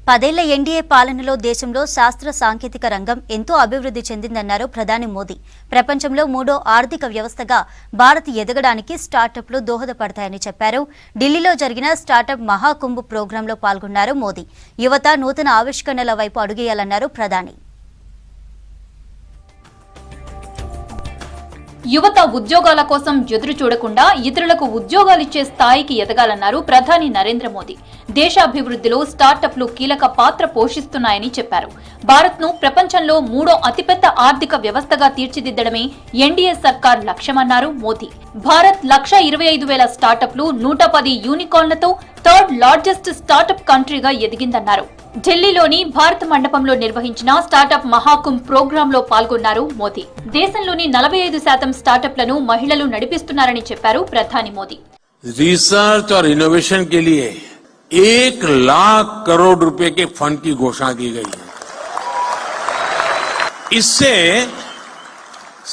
10 ఏళ్ల ఎన్డీఏ పాలనలో దేశంలో శాస్త్ర సాంకేతిక రంగం ఎంతో అభివృద్ధి చెందిందన్నారు ప్రధాని మోదీ. ప్రపంచంలో మూడో ఆర్థిక వ్యవస్థగా భారత్ ఎదగడానికి స్టార్టప్లు దోహదపడతాయని చెప్పారు. ఢిల్లీలో జరిగిన స్టార్టప్ మహాకుంభ్ ప్రోగ్రాంలో పాల్గొన్నారు మోదీ. యువత నూతన ఆవిష్కరణల వైపు అడుగేయాలన్నారు ప్రధాని. యువత ఉద్యోగాల కోసం ఎదురు చూడకుండా ఇతరులకు ఉద్యోగాలిచ్చే స్థాయికి ఎదగాలన్నారు ప్రధాని నరేంద్ర మోదీ. దేశాభివృద్ధిలో స్టార్టప్లు కీలక పాత్ర పోషిస్తున్నాయని చెప్పారు. భారత్ను ప్రపంచంలో మూడో అతిపెద్ద ఆర్థిక వ్యవస్థగా తీర్చిదిద్దడమే ఎన్డీఏ సర్కార్ లక్ష్యమన్నారు మోదీ. భారత్ 1,25,000 స్టార్టప్లు 110 యూనికార్న్లతో థర్డ్ లార్జెస్ట్ స్టార్టప్ కంట్రీగా ఎదిగిందన్నారు. ఢిల్లీలోని భారత్ మండపంలో నిర్వహించిన స్టార్టప్ మహాకుంభ్ ప్రోగ్రాంలో పాల్గొన్నారు మోదీ. దేశంలోని 45% స్టార్టప్లను మహిళలు నడిపిస్తున్నారని చెప్పారు ప్రధాని మోదీ. రీసెర్చ్ और इनोवेशन के लिए 1 लाख करोड़ रुपए के फंड की घोषणा की गई है. इससे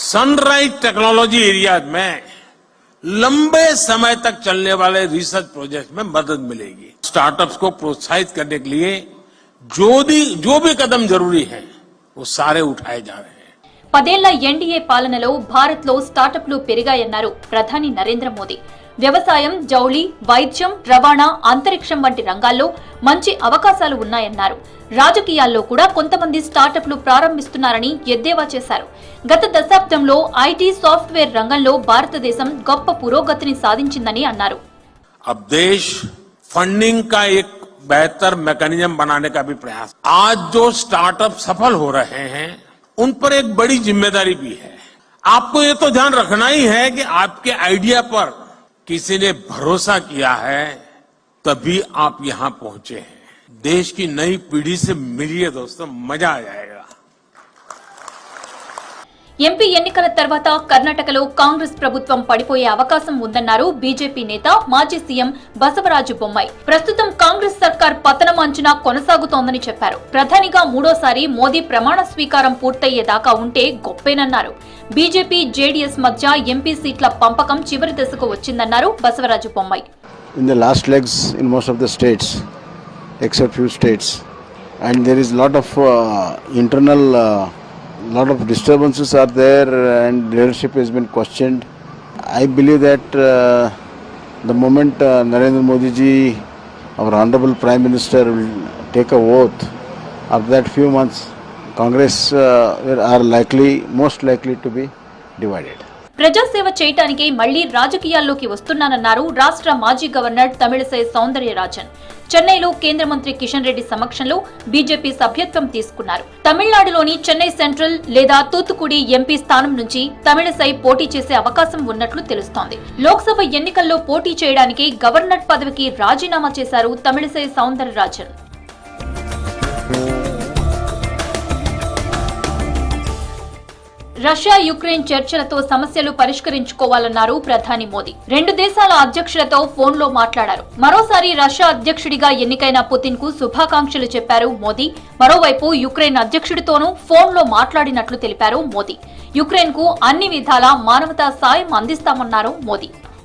सनराइज टेक्नोलॉजी एरिया में लंबे समय तक चलने वाले रिसर्च प्रोजेक्ट में मदद मिलेगी. स्टार्टअप्स को प्रोत्साहित करने के लिए जो भी कदम जरूरी है वो सारे उठाए जा रहे हैं. 10 ఏళ్ల ఎన్డీఏ పాలనలో భారత్లో స్టార్టప్లు పెరిగాయన్నారు ప్రధాని నరేంద్ర మోదీ. వ్యవసాయం, జౌళి, వైద్యం, రవాణా, అంతరిక్షం వంటి రంగాల్లో మంచి అవకాశాలు ఉన్నాయన్నారు. రాజకీయాల్లో కూడా కొంతమంది స్టార్టప్లు ప్రారంభిస్తున్నారని ఎద్దేవా చేశారు. గత దశాబ్దంలో ఐటీ, సాఫ్ట్వేర్ రంగంలో భారతదేశం గొప్ప పురోగతిని సాధించిందని అన్నారు. अब देश फंडिंग का एक बेहतर मैकेनिज्म बनाने का भी प्रयास. आज जो स्टार्टअप सफल हो रहे हैं उन पर एक बड़ी जिम्मेदारी भी है. आपको ये तो ध्यान रखना ही है कि आपके आइडिया पर किसी ने भरोसा किया है तभी आप यहां पहुंचे हैं. देश की नई पीढ़ी से मिलिए दोस्तों, मजा आ जाएगा. ఎంపీ ఎన్నికల తర్వాత కర్ణాటకలో కాంగ్రెస్ ప్రభుత్వం పడిపోయే అవకాశం ఉందన్నారు బీజేపీ నేత, మాజీ సీఎం బసవరాజు బొమ్మాయి. ప్రస్తుతం కాంగ్రెస్ సర్కార్ పతనం అంచనా కొనసాగుతోందని చెప్పారు. ప్రధానిగా మూడోసారి మోదీ ప్రమాణ స్వీకారం పూర్తయ్యేదాకా ఉంటే గొప్పేనన్నారు. బీజేపీ, జేడీఎస్ మధ్య ఎంపీ సీట్ల పంపకం చివరి దశకు వచ్చిందన్నారు Basavaraju Bommai. In the last legs in most of the states, except few states, and there is lot of internal lot of disturbances are there and leadership has been questioned. I believe that the moment Narendra Modi ji, our honorable Prime Minister, will take a oath, after that few months Congress are most likely to be divided. ప్రజాసేవ చేయటానికి మళ్లీ రాజకీయాల్లోకి వస్తున్నానన్నారు రాష్ట్ర మాజీ governor Tamilisai Soundararajan. చెన్నైలో కేంద్ర మంత్రి కిషన్ రెడ్డి సమక్షంలో బీజేపీ సభ్యత్వం తీసుకున్నారు. తమిళనాడులోని చెన్నై సెంట్రల్ లేదా తూత్తుకుడి ఎంపీ స్థానం నుంచి తమిళిసై పోటీ చేసే అవకాశం ఉన్నట్లు తెలుస్తోంది. లోక్సభ ఎన్నికల్లో పోటీ చేయడానికి గవర్నర్ పదవికి రాజీనామా చేశారు తమిళిసై సౌందరరాజన్. రష్యా, యుక్రెయిన్ చర్చలతో సమస్యలు పరిష్కరించుకోవాలన్నారు ప్రధాని మోదీ. 2 దేశాల అధ్యక్షులతో ఫోన్లో మాట్లాడారు. మరోసారి రష్యా అధ్యక్షుడిగా ఎన్నికైన పుతిన్ కు శుభాకాంక్షలు చెప్పారు మోదీ. మరోవైపు యుక్రెయిన్ అధ్యక్షుడితోనూ ఫోన్లో మాట్లాడినట్లు తెలిపారు మోదీ. యుక్రెయిన్ కు అన్ని విధాలా మానవతా సాయం అందిస్తామన్నారు మోదీ.